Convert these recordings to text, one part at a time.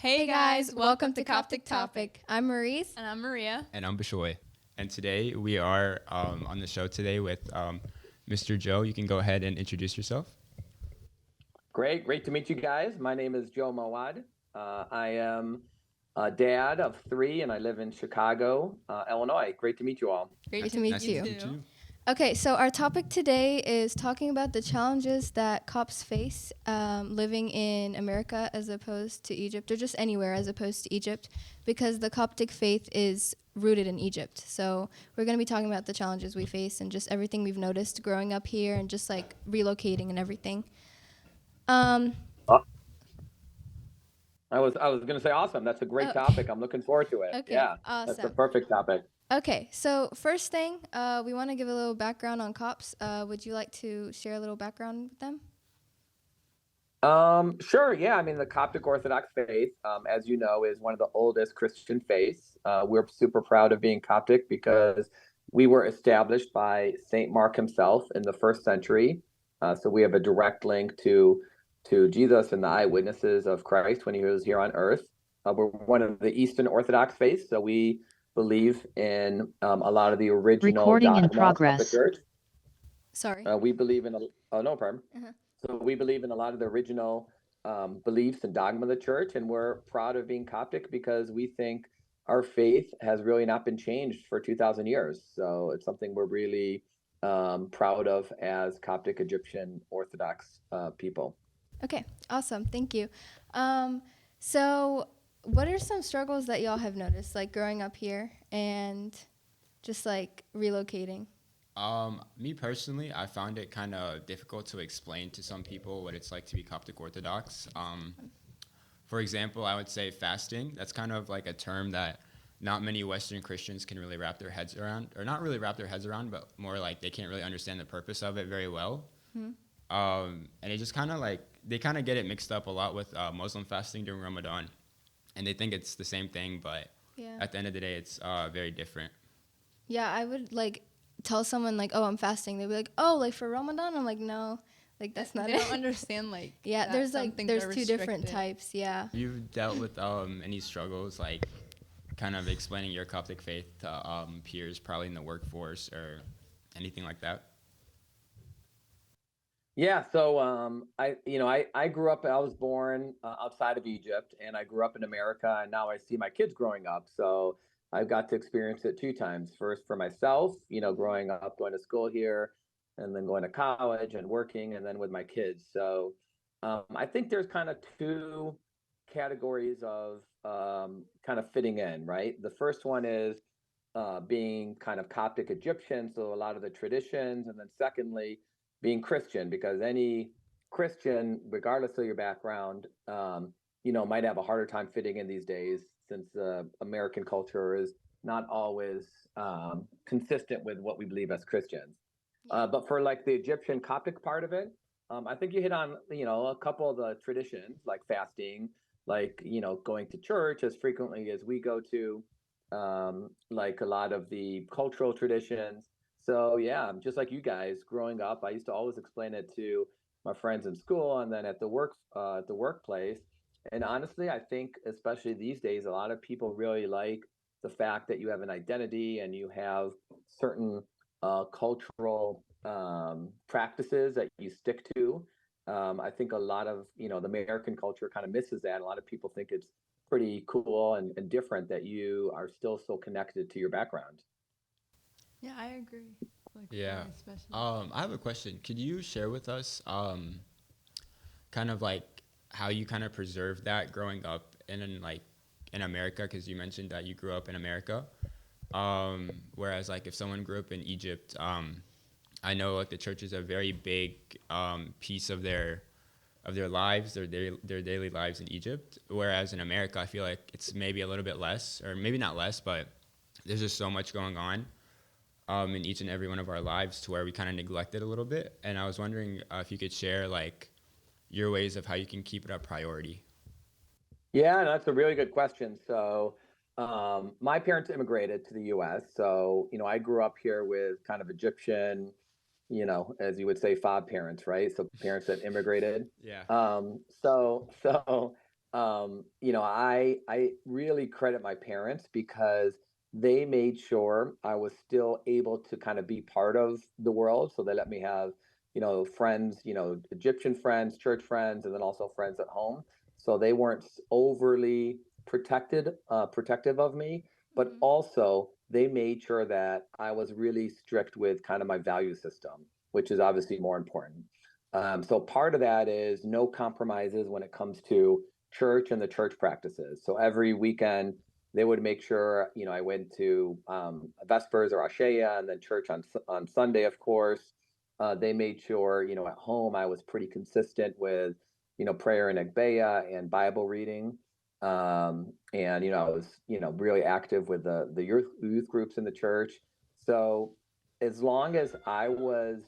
Hey guys, welcome to Coptic Topic. I'm Maurice. And I'm Maria. And I'm Bishoy. And today we are on the show today with Mr. Joe. You can go ahead and introduce yourself. Great to meet you guys. My name is Joe Mawad. I am a dad of 3 and I live in Chicago, Illinois. Great to meet you all. Great to meet Nice you. to meet you. Okay, so our topic today is talking about the challenges that Copts face living in America as opposed to Egypt, or just anywhere as opposed to Egypt, because the Coptic faith is rooted in Egypt. So we're going to be talking about the challenges we face and just everything we've noticed growing up here and just like relocating and everything. I was going to say awesome. That's a great topic. I'm looking forward to it. Okay, yeah, awesome. That's a perfect topic. Okay, so first thing, we want to give a little background on Copts. Would you like to share a little background with them? Sure. Yeah. I mean, the Coptic Orthodox faith, as you know, is one of the oldest Christian faiths. We're super proud of being Coptic because we were established by Saint Mark himself in the 1st century. So we have a direct link to Jesus and the eyewitnesses of Christ when he was here on earth. We're one of the Eastern Orthodox faiths, so we believe in a lot of the original Recording in dogma of the progress. church. Sorry. We believe in no problem. Uh-huh. So we believe in a lot of the original beliefs and dogma of the church, and we're proud of being Coptic because we think our faith has really not been changed for 2,000 years. So it's something we're really proud of as Coptic Egyptian Orthodox people. Okay, awesome. Thank you. So what are some struggles that y'all have noticed, like growing up here and just like relocating? Me personally, I found it kind of difficult to explain to some people what it's like to be Coptic Orthodox. For example, I would say fasting. That's kind of like a term that not many Western Christians can really wrap their heads around, or not really wrap their heads around, but more like they can't really understand the purpose of it very well. And it just kind of like, they kind of get it mixed up a lot with Muslim fasting during Ramadan. And they think it's the same thing, but at the end of the day, it's very different. Yeah, I would like tell someone like, oh, I'm fasting. They'd be like, oh, like for Ramadan? I'm like, no, like that's not They it. don't understand like Yeah, that some things there's are 2 different restricted. types. Yeah. You've dealt with any struggles, like kind of explaining your Coptic faith to peers probably in the workforce or anything like that? Yeah, so I grew up. I was born outside of Egypt, and I grew up in America, and now I see my kids growing up. So I've got to experience it 2 times. First for myself, growing up, going to school here, and then going to college and working, and then with my kids. So I think there's kind of 2 categories of kind of fitting in, right? The first one is being kind of Coptic Egyptian, so a lot of the traditions, and then secondly, being Christian, because any Christian, regardless of your background, might have a harder time fitting in these days since American culture is not always consistent with what we believe as Christians. But for like the Egyptian Coptic part of it, I think you hit on, a couple of the traditions like fasting, like, going to church as frequently as we go to, like a lot of the cultural traditions. So yeah, just like you guys growing up, I used to always explain it to my friends in school and then at the workplace. And honestly, I think especially these days, a lot of people really like the fact that you have an identity and you have certain cultural practices that you stick to. I think a lot of the American culture kind of misses that. A lot of people think it's pretty cool and different that you are still so connected to your background. Yeah, I agree. Like, Yeah. especially. I have a question. Could you share with us kind of like how you kind of preserved that growing up in America? Because you mentioned that you grew up in America. Whereas like if someone grew up in Egypt, I know like the church is a very big piece of their lives, their daily lives in Egypt. Whereas in America, I feel like it's maybe a little bit less, or maybe not less, but there's just so much going on in each and every one of our lives to where we kind of neglect it a little bit. And I was wondering if you could share like your ways of how you can keep it a priority. Yeah, that's a really good question. So, my parents immigrated to the U.S. So, I grew up here with kind of Egyptian, as you would say, fob parents, right? So parents that immigrated. Yeah. So I really credit my parents because they made sure I was still able to kind of be part of the world. So they let me have, friends, Egyptian friends, church friends, and then also friends at home. So they weren't overly protective of me, but Mm-hmm. also they made sure that I was really strict with kind of my value system, which is obviously more important. So part of that is no compromises when it comes to church and the church practices. So every weekend they would make sure I went to Vespers or Ashea, and then church on Sunday, of course. They made sure at home I was pretty consistent with prayer and Agbeya and Bible reading. And I was really active with the youth groups in the church. So as long as I was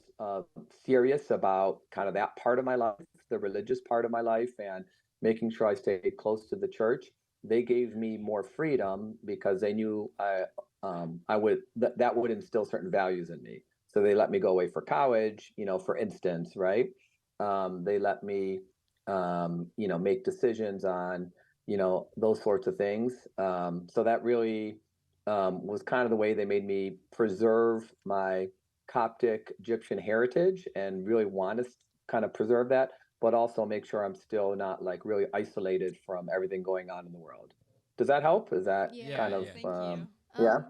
serious about kind of that part of my life, the religious part of my life, and making sure I stayed close to the church, they gave me more freedom because they knew I would that would instill certain values in me. So they let me go away for college, for instance, right? They let me, make decisions on, those sorts of things. So that really was kind of the way they made me preserve my Coptic Egyptian heritage and really want to kind of preserve that, but also make sure I'm still not like really isolated from everything going on in the world. Does that help? Is that Yeah. Yeah, kind of, yeah. Thank you. yeah? Um,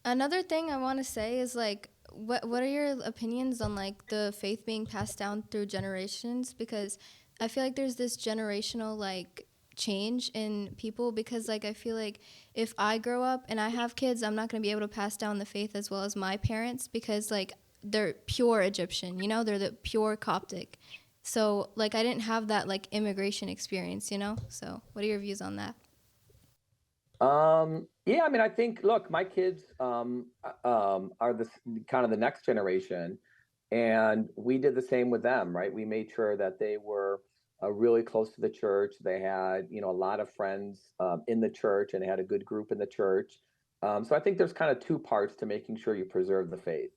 Another thing I want to say is like, what are your opinions on like the faith being passed down through generations? Because I feel like there's this generational like change in people, because like I feel like if I grow up and I have kids, I'm not going to be able to pass down the faith as well as my parents, because like they're pure Egyptian, they're the pure Coptic. So like I didn't have that like immigration experience. So what are your views on that? Yeah, I mean, I think, look, my kids are this kind of the next generation, and we did the same with them, right? We made sure that they were really close to the church. They had, a lot of friends in the church, and they had a good group in the church. So I think there's kind of two parts to making sure you preserve the faith.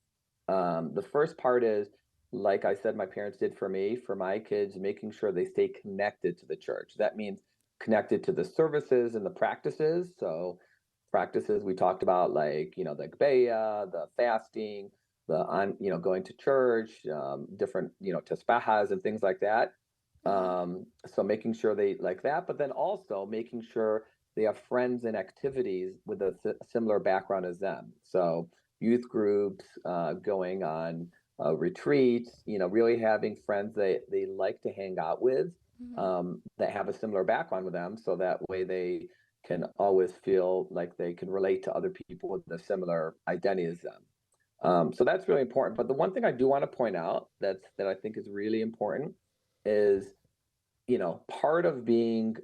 The first part is, like I said, my parents did for me, for my kids, making sure they stay connected to the church. That means connected to the services and the practices. So practices we talked about, like the Gbeya, the fasting, the on going to church, different tasbahas and things like that. Mm-hmm. So making sure they like that, but then also making sure they have friends and activities with a similar background as them. So youth groups, going on retreats, really having friends they like to hang out with, Mm-hmm. that have a similar background with them, so that way they can always feel like they can relate to other people with a similar identity as them. So that's really important. But the one thing I do want to point out that I think is really important is, part of being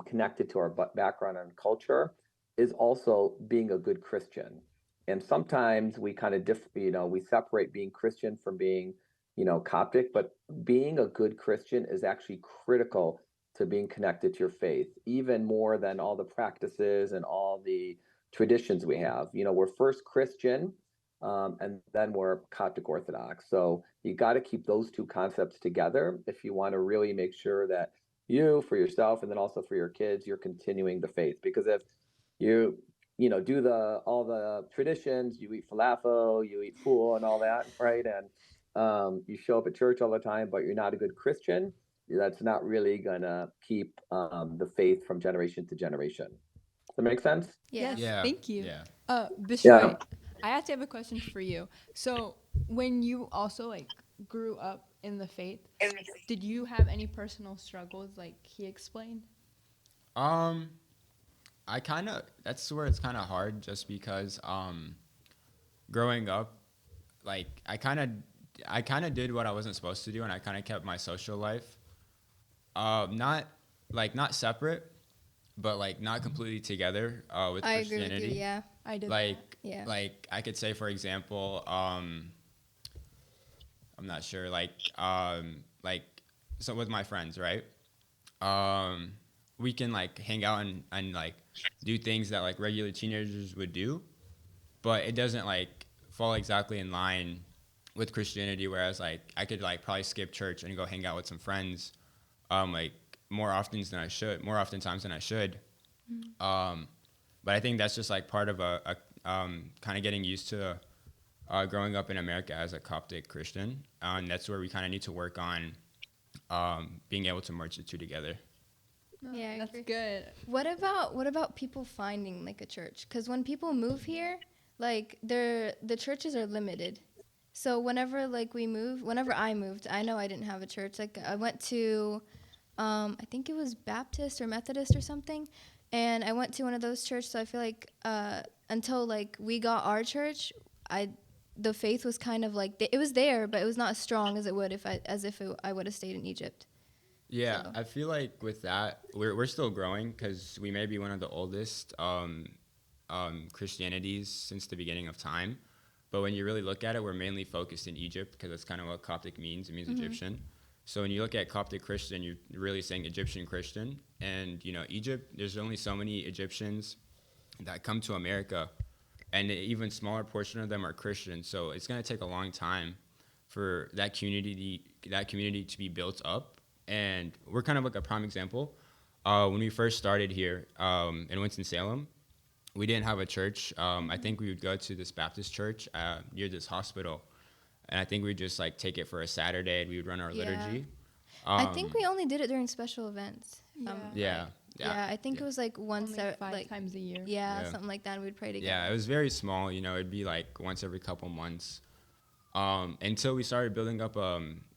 connected to our background and culture is also being a good Christian. And sometimes we kind of we separate being Christian from being, Coptic, but being a good Christian is actually critical to being connected to your faith, even more than all the practices and all the traditions we have. We're first Christian, and then we're Coptic Orthodox. So you got to keep those two concepts together if you want to really make sure that you, for yourself, and then also for your kids, you're continuing the faith. Because if you, do all the traditions, you eat falafel, you eat fool, and all that, right? And you show up at church all the time, but you're not a good Christian. That's not really gonna keep the faith from generation to generation. Does that make sense? Yeah. Yes, Yeah, thank you. yeah. Bishoy, I actually have a question for you. So, when you also like grew up in the faith, did you have any personal struggles like he explained? Um, I kind of that's where it's kind of hard, just because growing up, like I kind of did what I wasn't supposed to do, and I kind of kept my social life not not separate, but like not completely together with I agree with you. Christianity. Yeah. I did that. Like Yeah. like I could say, for example, I'm not sure, like so with my friends, right? Um, we can like hang out and like do things that like regular teenagers would do, but it doesn't like fall exactly in line with Christianity. Whereas like I could like probably skip church and go hang out with some friends, like more oftentimes than I should. Um, but I think that's just like part of a kind of getting used to growing up in America as a Coptic Christian, and that's where we kind of need to work on being able to merge the two together. No, Yeah, I that's agree. good. What about people finding like a church? Because when people move here, like the churches are limited. So whenever like whenever I moved, I know I didn't have a church. Like I went to, I think it was Baptist or Methodist or something, and I went to one of those churches. So I feel like until like we got our church, I the faith was kind of like it was there, but it was not as strong as it would I would have stayed in Egypt. Yeah, So. I feel like with that, we're still growing because we may be one of the oldest Christianities since the beginning of time. But when you really look at it, we're mainly focused in Egypt because that's kind of what Coptic means. It means Egyptian. So when you look at Coptic Christian, you're really saying Egyptian Christian. And, Egypt, there's only so many Egyptians that come to America, and an even smaller portion of them are Christian. So it's going to take a long time for that community to be built up. And we're kind of like a prime example. When we first started here in Winston-Salem, we didn't have a church. I think we would go to this Baptist church near this hospital, and I think we'd just like take it for a Saturday and we would run our Yeah. liturgy. I think we only did it during special events. Yeah. Yeah, I think it was like once Only every 5 times a year. Yeah, Yeah. something like that. And we'd pray together. Yeah, it was very small. It'd be like once every couple months. Until we started building up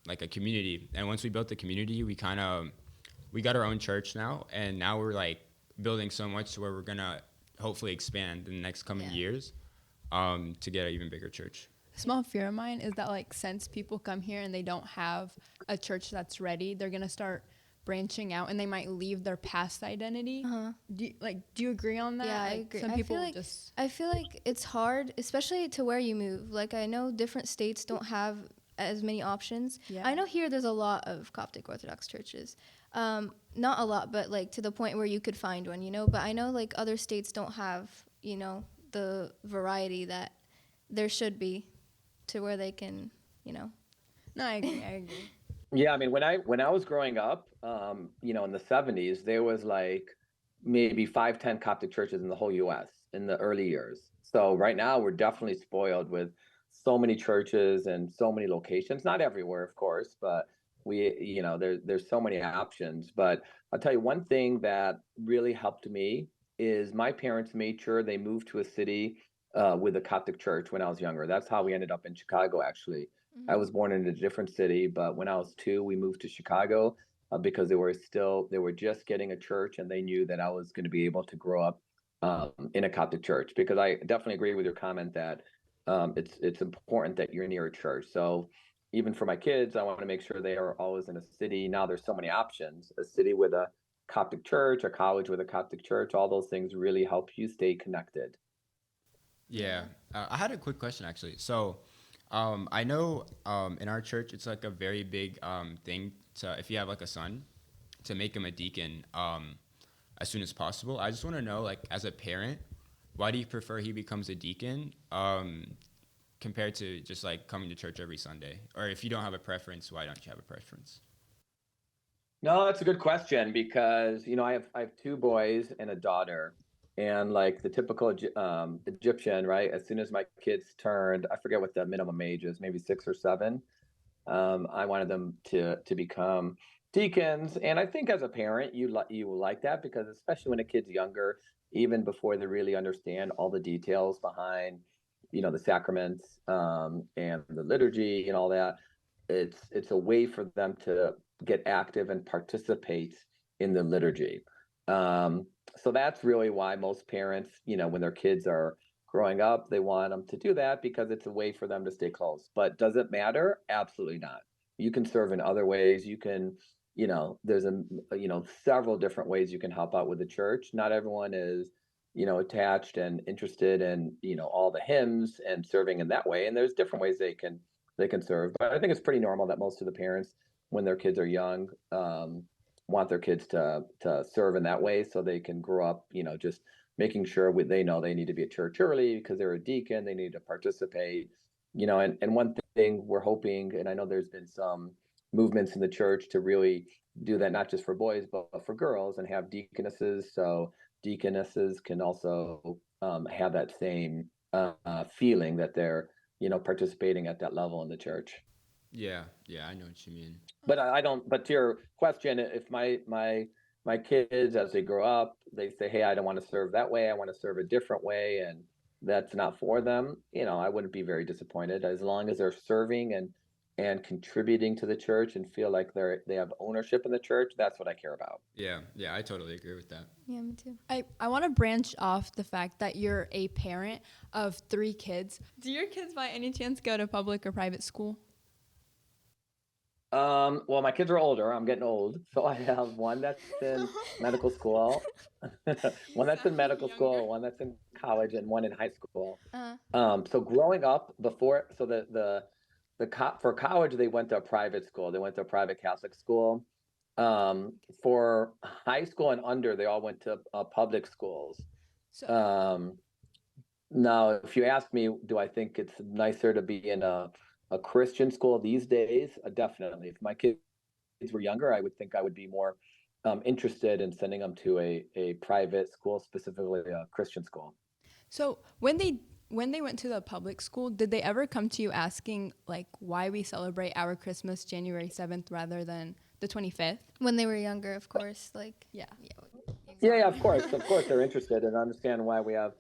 like a community, and once we built the community, we got our own church now, and now we're like building so much to where we're gonna hopefully expand in the next coming years to get an even bigger church. Small fear of mine is that like since people come here and they don't have a church that's ready, they're gonna start branching out and they might leave their past identity. Do you agree on that? Yeah, I Like, agree. Some I people feel like just I feel like it's hard, especially to where you move. Like I know different states don't have as many options. Yeah. I know here there's a lot of Coptic Orthodox churches. Not a lot, but like to the point where you could find one, But I know like other states don't have, the variety that there should be to where they can, No, I agree. Yeah, I mean, when I was growing up, in the 70s, there was like maybe 5, 10 Coptic churches in the whole U.S. in the early years. So right now we're definitely spoiled with so many churches and so many locations. Not everywhere, of course, but there's so many options. But I'll tell you one thing that really helped me is my parents made sure they moved to a city with a Coptic church when I was younger. That's how we ended up in Chicago, actually. I was born in a different city, but when I was 2, we moved to Chicago because they were just getting a church, and they knew that I was going to be able to grow up in a Coptic church. Because I definitely agree with your comment that it's important that you're near a church. So even for my kids, I want to make sure they are always in a city. Now there's so many options: a city with a Coptic church, a college with a Coptic church. All those things really help you stay connected. Yeah. I had a quick question actually. So, I know in our church it's like a very big thing to, if you have like a son, to make him a deacon as soon as possible. I just want to know, like, as a parent, why do you prefer he becomes a deacon compared to just like coming to church every Sunday? Or if you don't have a preference, why don't you have a preference? No, that's a good question because I have 2 boys and a daughter, and like the typical Egyptian, right? As soon as my kids turned, I forget what the minimum age is, maybe 6 or 7. I wanted them to become deacons, and I think as a parent, you will like that because especially when a kid's younger, even before they really understand all the details behind, the sacraments and the liturgy and all that, it's a way for them to get active and participate in the liturgy. So that's really why most parents, when their kids are growing up, they want them to do that because it's a way for them to stay close. But does it matter? Absolutely not. You can serve in other ways. You can, there's several different ways you can help out with the church. Not everyone is, attached and interested in, all the hymns and serving in that way. And there's different ways they can serve. But I think it's pretty normal that most of the parents, when their kids are young, want their kids to serve in that way so they can grow up, just making sure they know they need to be at church early because they're a deacon, they need to participate, and one thing we're hoping, and I know there's been some movements in the church to really do that, not just for boys but for girls, and have deaconesses. So deaconesses can also have that same feeling that they're participating at that level in the church. Yeah, yeah, I know what you mean. But I don't. But to your question, if my kids, as they grow up, they say, "Hey, I don't want to serve that way. I want to serve a different way," and that's not for them, I wouldn't be very disappointed as long as they're serving and contributing to the church and feel like they have ownership in the church. That's what I care about. Yeah, yeah, I totally agree with that. Yeah, me too. I want to branch off the fact that you're a parent of 3 kids. Do your kids by any chance go to public or private school? Well, my kids are older. I'm getting old, so I have one that's in medical school, You one that's in sound medical younger. school, one that's in college, and one in high school. Uh, So growing up before, so for college they went to a private school. They went to a private Catholic school. For high school and under, they all went to public schools. So Um, Now, if you ask me, do I think it's nicer to be in a Christian school these days? Definitely. If my kids were younger, I would think I would be more interested in sending them to a private school, specifically a Christian school. So when they went to the public school, did they ever come to you asking like why we celebrate our Christmas January 7th rather than the 25th? when they were younger, of course. Like, Yeah. Yeah, of course. Of course, they're interested and understand why we have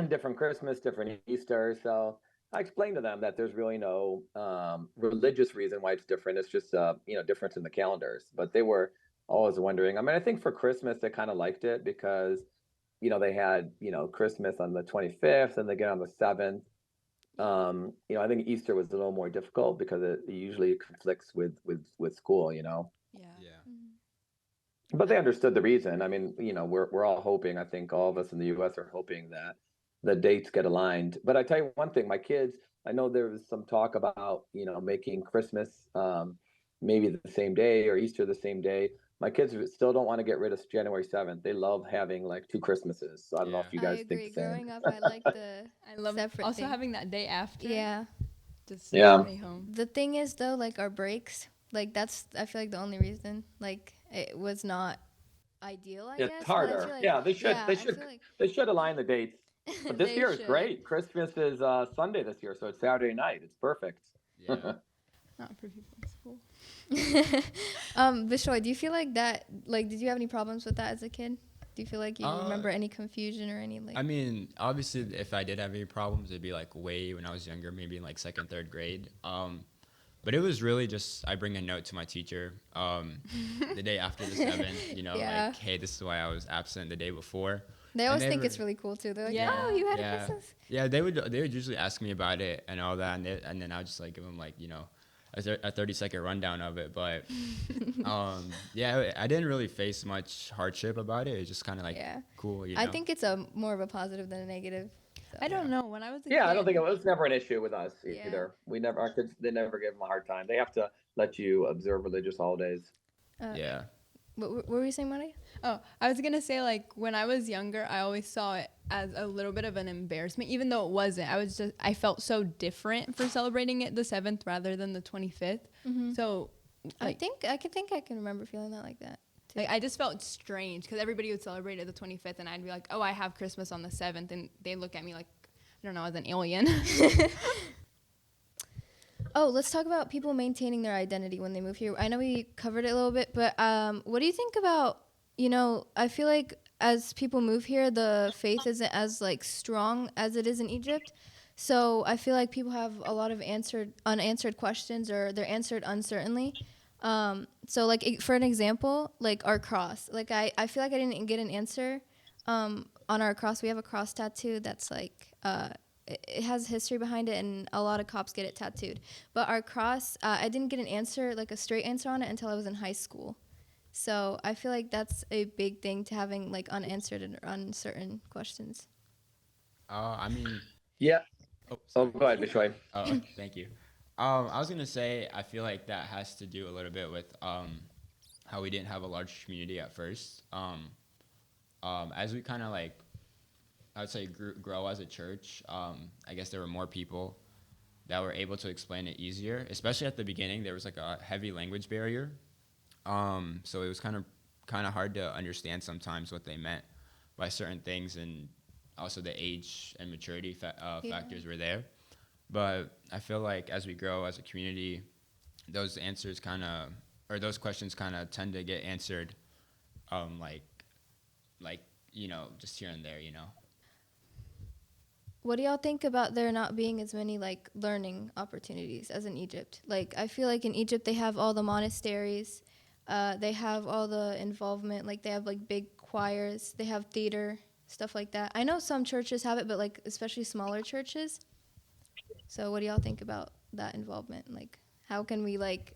different Christmas, different Easter. So I explained to them that there's really no religious reason why it's different. It's just difference in the calendars. But they were always wondering. I mean, I think for Christmas they kind of liked it because they had Christmas on the 25th and they get on the 7th. I think Easter was a little more difficult because it usually conflicts with school. Yeah. Yeah. But they understood the reason. I mean, we're all hoping. I think all of us in the U.S. are hoping that the dates get aligned. But I tell you one thing, my kids. I know there was some talk about making Christmas maybe the same day or Easter the same day. My kids still don't want to get rid of January 7th. They love having like 2 Christmases. So I don't know Yeah. if you I guys think agree. the same. Growing up, I like the I love separate also thing. having that day after. Yeah. Just Yeah. stay home. The thing is, though, like our breaks, like that's, I feel like the only reason, like it was not ideal, I It's guess. But I harder. feel like, Yeah, they should. yeah, They I should. feel like They should align the dates. But this they year is should. great. Christmas is Sunday this year, so it's Saturday night. It's perfect. Yeah. Not for people in school. Bishoy, do you feel like that, like, did you have any problems with that as a kid? Do you feel like you remember any confusion or any, like? I mean, obviously, if I did have any problems, it'd be like way when I was younger, maybe in like second, third grade. But it was really just I bring a note to my teacher the day after the 7th, Yeah. like, hey, this is why I was absent the day before. They And always they think were- it's really cool, too. They're like, Yeah. oh, you had a Yeah. Christmas. Yeah, they would usually ask me about it and all that, and then I would just like give them like a 30-second rundown of it. But yeah, I didn't really face much hardship about it. It's just kind of like Yeah. cool. I think it's a more of a positive than a negative. So. I don't know. When I was a Yeah, kid, I don't think it was never an issue with us Yeah. either. Our kids, they never give them a hard time. They have to let you observe religious holidays. yeah. What were you saying, Maria? Oh, I was gonna say like when I was younger, I always saw it as a little bit of an embarrassment, even though it wasn't. I felt so different for celebrating it the 7th rather than the 25th. Mm-hmm. So, I can remember feeling that like that. like I just felt strange because everybody would celebrate it the 25th, and I'd be like, oh, I have Christmas on the 7th, and they look at me like, I don't know, as an alien. Oh, let's talk about people maintaining their identity when they move here. I know we covered it a little bit, but what do you think about, I feel like as people move here, the faith isn't as like strong as it is in Egypt. So I feel like people have a lot of unanswered questions, or they're answered uncertainly. So like for an example, like our cross, like I feel like I didn't get an answer on our cross. We have a cross tattoo that's like it has history behind it, and a lot of cops get it tattooed. But our cross, I didn't get an answer, like a straight answer on it, until I was in high school. So I feel like that's a big thing to having like unanswered and uncertain questions. I mean, Yeah. oh, Oh, sorry. go ahead, Bishoy. Oh, thank you. I was gonna say I feel like that has to do a little bit with how we didn't have a large community at first. As we kind of like, I would say grow as a church. I guess there were more people that were able to explain it easier. Especially at the beginning, there was like a heavy language barrier, so it was kind of hard to understand sometimes what they meant by certain things, and also the age and maturity factors were there. But I feel like as we grow as a community, those answers kind of, or those questions kind of tend to get answered, like just here and there. What do y'all think about there not being as many like learning opportunities as in Egypt? Like I feel like in Egypt they have all the monasteries, they have all the involvement, like they have like big choirs, they have theater, stuff like that. I know some churches have it, but like especially smaller churches. So what do y'all think about that involvement? Like how can we like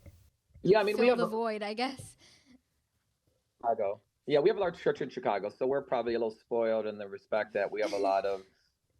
Yeah, I mean, we fill have the void, I guess? Chicago. Yeah, we have a large church in Chicago, so we're probably a little spoiled in the respect that we have a lot of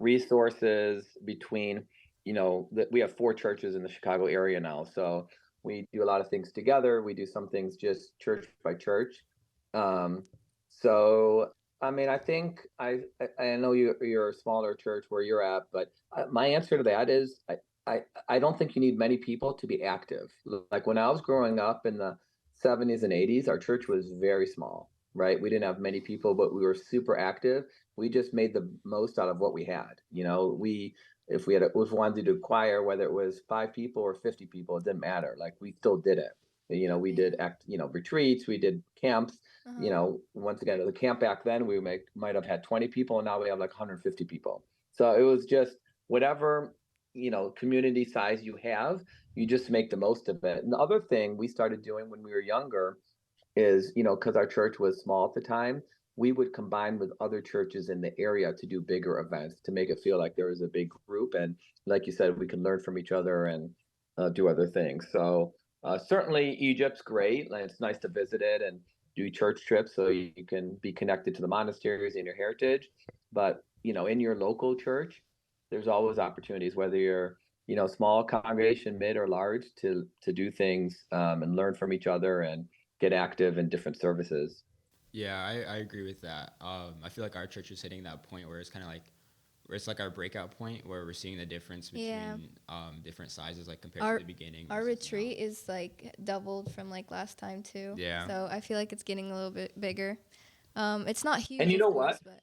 resources between, we have four churches in the Chicago area now. So we do a lot of things together. We do some things just church by church. Um, so I mean, I think I know you're a smaller church where you're at, but my answer to that is I don't think you need many people to be active. Like when I was growing up in the 70s and 80s, our church was very small, right? We didn't have many people, but we were super active. We just made the most out of what we had. We if we wanted to do choir, whether it was 5 people or 50 people, it didn't matter. Like we still did it. We did retreats, we did camps. Once again, the camp back then might have had 20 people, and now we have like 150 people. So it was just whatever community size you have, you just make the most of it. And the other thing we started doing when we were younger is, because our church was small at the time, we would combine with other churches in the area to do bigger events to make it feel like there was a big group. And like you said, we can learn from each other and do other things. So certainly Egypt's great. And it's nice to visit it and do church trips so you can be connected to the monasteries and your heritage. But, in your local church, there's always opportunities, whether you're small congregation, mid or large, to do things and learn from each other and get active in different services. Yeah, I agree with that. I feel like our church is hitting that point where it's kind of like, where it's like our breakout point where we're seeing the difference between different sizes, like compared to the beginning. Our retreat is like doubled from like last time too. Yeah. So I feel like it's getting a little bit bigger. It's not huge, And you of know course, what?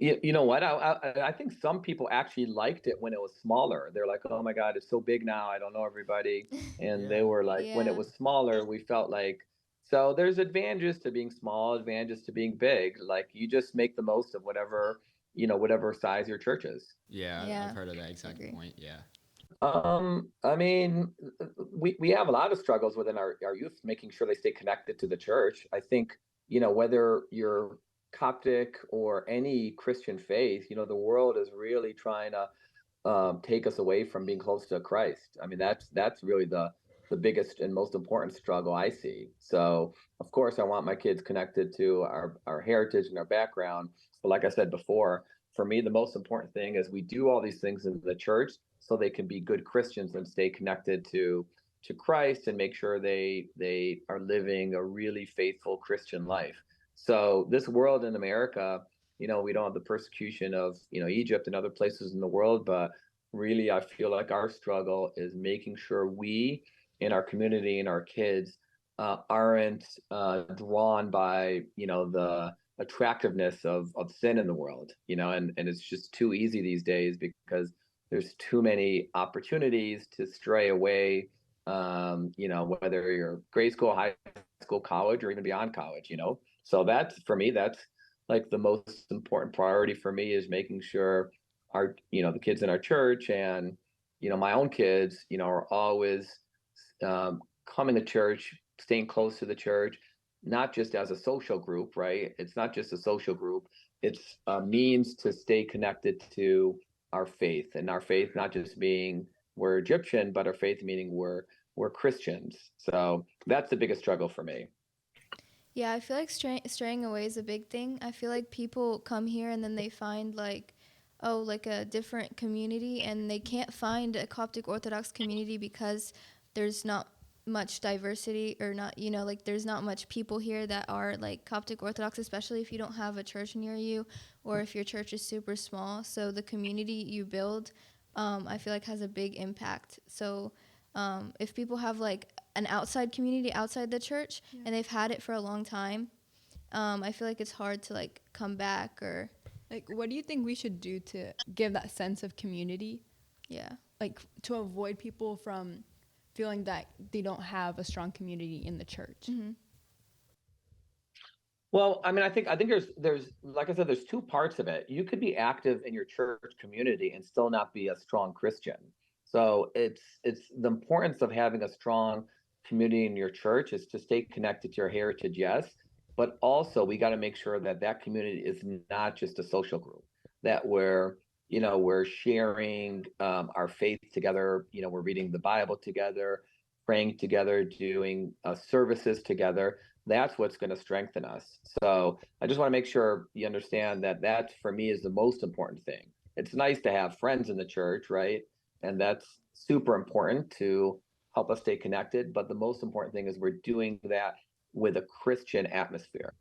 but You know what? I think some people actually liked it when it was smaller. They're like, oh my God, it's so big now. I don't know everybody. And they Yeah. were like, when it yeah. was smaller, we felt like, so there's advantages to being small, advantages to being big. Like you just make the most of whatever size your church is. Yeah, Yeah. I've heard of that I exact agree. point. Yeah. I mean, we have a lot of struggles within our youth, making sure they stay connected to the church. I think, whether you're Coptic or any Christian faith, the world is really trying to take us away from being close to Christ. I mean, that's really the biggest and most important struggle I see. So, of course, I want my kids connected to our heritage and our background. But like I said before, for me, the most important thing is we do all these things in the church so they can be good Christians and stay connected to Christ and make sure they are living a really faithful Christian life. So this world in America, we don't have the persecution of Egypt and other places in the world, but really I feel like our struggle is making sure we in our community and our kids aren't drawn by the attractiveness of sin in the world, and it's just too easy these days because there's too many opportunities to stray away, whether you're grade school, high school, college, or even beyond college. So that's, for me, that's like the most important priority for me, is making sure the kids in our church and my own kids are always coming to church, staying close to the church, not just as a social group, right? It's not just a social group. It's a means to stay connected to our faith, and our faith not just being we're Egyptian, but our faith meaning we're Christians. So that's the biggest struggle for me. Yeah, I feel like straying away is a big thing. I feel like people come here and then they find like, oh, like a different community, and they can't find a Coptic Orthodox community because there's not much diversity, or not, like there's not much people here that are like Coptic Orthodox, especially if you don't have a church near you or if your church is super small. So the community you build I feel like has a big impact. So if people have like an outside community outside the church and they've had it for a long time, I feel like it's hard to like come back or Like, what do you think we should do to give that sense of community? yeah. Like, to avoid people from feeling that they don't have a strong community in the church. Mm-hmm. Well, I mean, I think there's like I said, there's two parts of it. You could be active in your church community and still not be a strong Christian. So it's the importance of having a strong community in your church is to stay connected to your heritage, yes, but also we got to make sure that that community is not just a social group, that we're sharing our faith together. We're reading the Bible together, praying together, doing services together. That's what's going to strengthen us. So I just want to make sure you understand that that for me is the most important thing. It's nice to have friends in the church, right? And that's super important to help us stay connected. But the most important thing is we're doing that with a Christian atmosphere.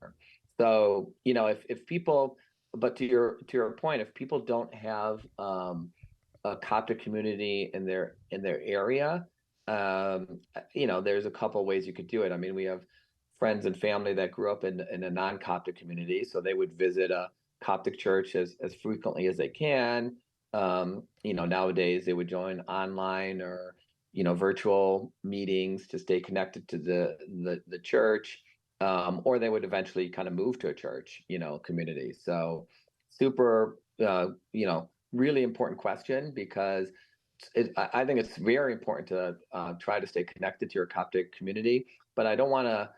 So, if people, but to your point, if people don't have a Coptic community in their area, there's a couple ways you could do it. I mean, we have friends and family that grew up in a non-Coptic community, so they would visit a Coptic church as frequently as they can. Nowadays they would join online or virtual meetings to stay connected to the church, or they would eventually kind of move to a church, community. So super, really important question because I think it's very important to try to stay connected to your Coptic community, but I don't want to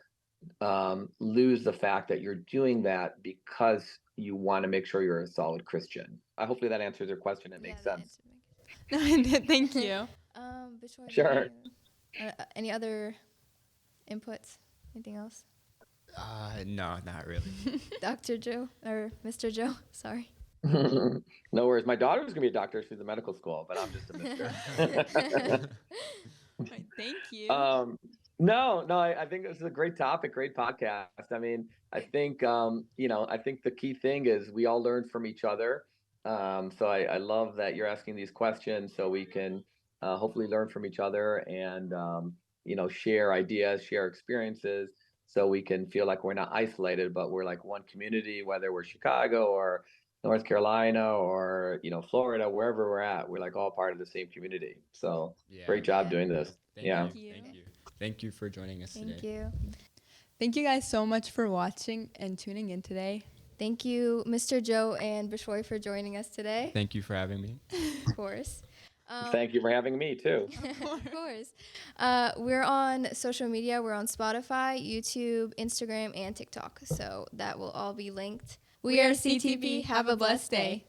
lose the fact that you're doing that because you want to make sure you're a solid Christian. Hopefully that answers your question. It makes sense. Thank you. Bishop, Sure. any other inputs? Anything else? No, not really. Dr. Joe or Mr. Joe? Sorry. No worries. My daughter's gonna be a doctor. She's in medical school, but I'm just a mister. Right, thank you. No, I think this is a great topic, great podcast. I mean, I think the key thing is we all learn from each other. So I love that you're asking these questions so we can hopefully learn from each other and, share ideas, share experiences so we can feel like we're not isolated, but we're like one community, whether we're Chicago or North Carolina or, Florida, wherever we're at, we're like all part of the same community. So Yeah. great job Yeah. doing this. Thank Yeah. you. Thank you. Thank you for joining us Thank today. you. Thank you guys so much for watching and tuning in today. Thank you, Mr. Joe and Bishoy, for joining us today. Thank you for having me. Of course. Thank you for having me too. Of course. We're on social media. We're on Spotify, YouTube, Instagram, and TikTok. So that will all be linked. We are CTP. Have a blessed day.